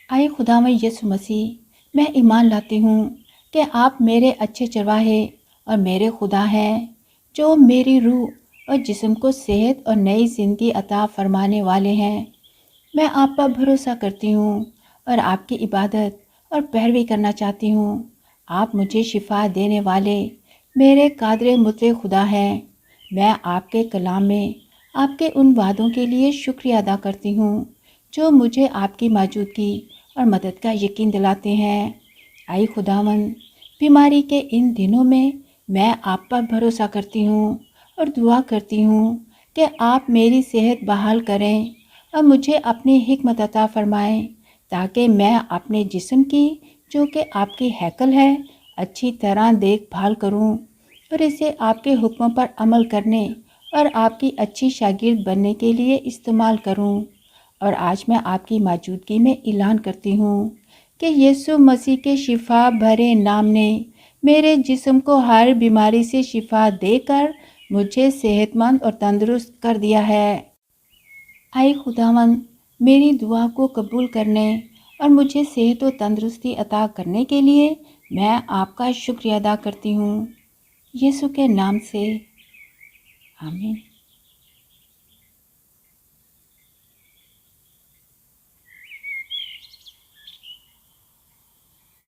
आए खुदावंद यीशु मसीह, मैं ईमान लाती हूँ कि आप मेरे अच्छे चरवाहे और मेरे खुदा हैं, जो मेरी रूह और जिस्म को सेहत और नई ज़िंदगी अता फरमाने वाले हैं। मैं आप पर भरोसा करती हूँ और आपकी इबादत और पैरवी करना चाहती हूँ। आप मुझे शिफा देने वाले मेरे कादरे मुतले खुदा हैं। मैं आपके कलाम में आपके उन वादों के लिए शुक्रिया अदा करती हूँ जो मुझे आपकी मौजूदगी और मदद का यकीन दिलाते हैं। आई खुदावंद, बीमारी के इन दिनों में मैं आप पर भरोसा करती हूँ और दुआ करती हूँ कि आप मेरी सेहत बहाल करें और मुझे अपनी हिकमत अता फरमाएं, ताकि मैं अपने जिस्म की, जो कि आपकी हैकल है, अच्छी तरह देखभाल करूं और इसे आपके हुक्मों पर अमल करने और आपकी अच्छी शागिर्द बनने के लिए इस्तेमाल करूं। और आज मैं आपकी मौजूदगी में ऐलान करती हूँ कि यीशु मसीह के शिफा भरे नाम ने मेरे जिस्म को हर बीमारी से शिफा देकर मुझे सेहतमंद और तंदुरुस्त कर दिया है। आए खुदावंद, मेरी दुआ को कबूल करने और मुझे सेहत और तंदुरुस्ती अता करने के लिए मैं आपका शुक्रिया अदा करती हूँ। यीशु के नाम से, आमीन।